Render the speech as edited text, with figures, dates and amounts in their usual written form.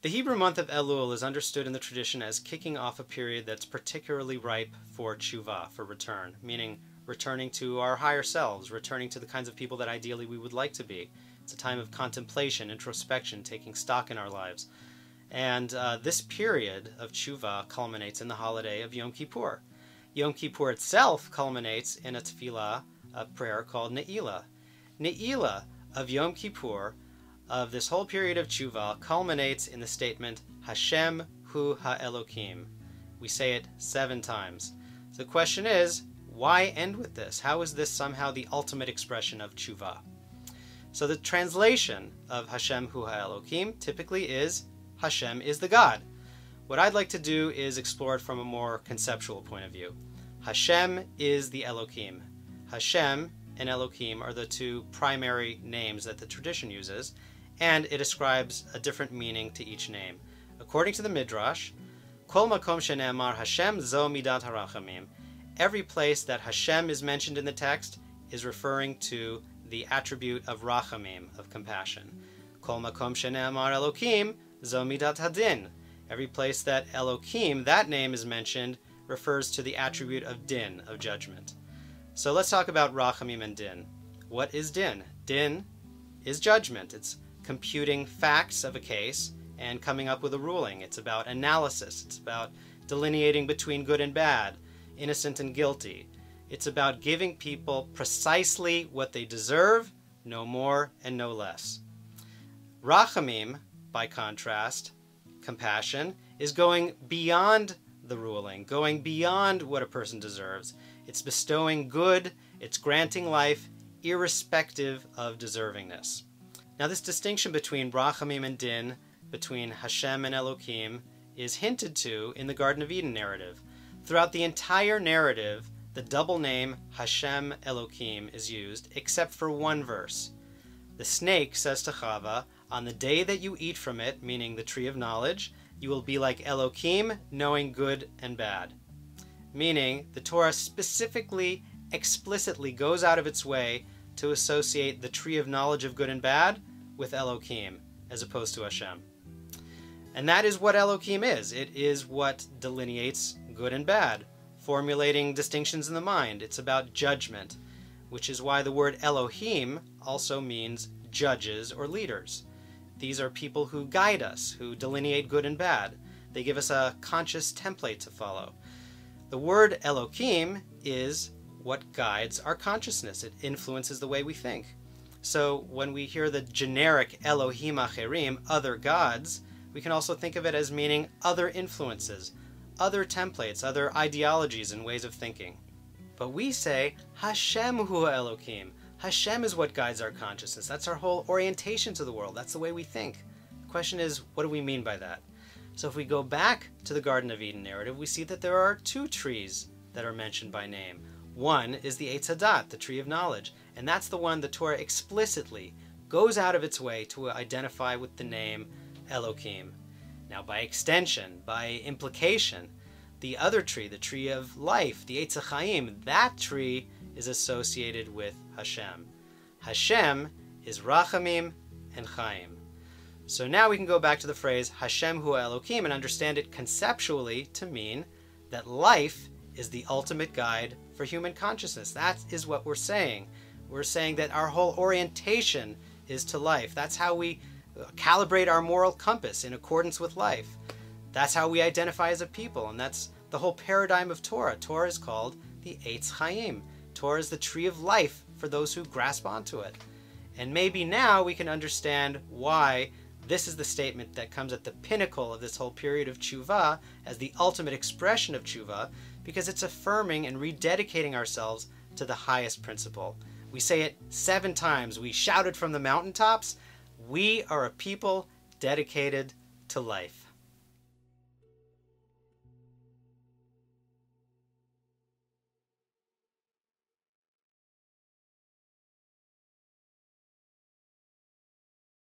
The Hebrew month of Elul is understood in the tradition as kicking off a period that's particularly ripe for Teshuva, for return, meaning returning to our higher selves, returning to the kinds of people that ideally we would like to be. It's a time of contemplation, introspection, taking stock in our lives. And this period of Teshuva culminates in the holiday of Yom Kippur. Yom Kippur itself culminates in a tefillah, a prayer called Ne'ilah. Ne'ilah of Yom Kippur, of this whole period of Teshuva, culminates in the statement, Hashem Hu Ha-Elokim. We say it 7 times. So the question is, why end with this? How is this somehow the ultimate expression of Teshuva? So the translation of Hashem Hu Ha-Elokim typically is, Hashem is the God. What I'd like to do is explore it from a more conceptual point of view. Hashem is the Elokim. Hashem and Elokim are the 2 primary names that the tradition uses, and it ascribes a different meaning to each name. According to the Midrash, Kol makom shene'amar Hashem zo midat harachamim. Every place that Hashem is mentioned in the text is referring to the attribute of rachamim, of compassion. Kol makom shene'amar Elokim zo midat hadin. Every place that Elokim, that name, is mentioned, refers to the attribute of din, of judgment. So let's talk about rachamim and din. What is din? Din is judgment. It's computing facts of a case and coming up with a ruling. It's about analysis. It's about delineating between good and bad, innocent and guilty. It's about giving people precisely what they deserve, no more and no less. Rachamim, by contrast, compassion, is going beyond the ruling, going beyond what a person deserves. It's bestowing good, it's granting life, irrespective of deservingness. Now this distinction between Rachamim and Din, between Hashem and Elokim, is hinted to in the Garden of Eden narrative. Throughout the entire narrative, the double name Hashem Elokim is used, except for one verse. The snake says to Chava, on the day that you eat from it, meaning the tree of knowledge, you will be like Elokim, knowing good and bad. Meaning, the Torah specifically, explicitly goes out of its way to associate the tree of knowledge of good and bad with Elokim, as opposed to Hashem. And that is what Elokim is. It is what delineates good and bad, formulating distinctions in the mind. It's about judgment, which is why the word Elohim also means judges or leaders. These are people who guide us, who delineate good and bad. They give us a conscious template to follow. The word Elokim is what guides our consciousness. It influences the way we think. So when we hear the generic Elohim Acherim, other gods, we can also think of it as meaning other influences, other templates, other ideologies and ways of thinking. But we say Hashem Hu Ha-Elokim. Hashem is what guides our consciousness. That's our whole orientation to the world. That's the way we think. The question is, what do we mean by that? So if we go back to the Garden of Eden narrative, we see that there are 2 trees that are mentioned by name. One is the Eitz Hadat, the tree of knowledge, and that's the one the Torah explicitly goes out of its way to identify with the name Elokim. Now by extension, by implication, the other tree, the tree of life, the Eitz HaChaim, that tree is associated with Hashem. Hashem is Rachamim and Chaim. So now we can go back to the phrase Hashem Hu Ha-Elokim and understand it conceptually to mean that life is the ultimate guide for human consciousness. That is what we're saying. We're saying that our whole orientation is to life. That's how we calibrate our moral compass in accordance with life. That's how we identify as a people, and that's the whole paradigm of Torah. Torah is called the Eitz Chaim. Torah is the tree of life for those who grasp onto it. And maybe now we can understand why this is the statement that comes at the pinnacle of this whole period of Teshuva as the ultimate expression of Teshuva, because it's affirming and rededicating ourselves to the highest principle. We say it 7 times. We shout it from the mountaintops. We are a people dedicated to life.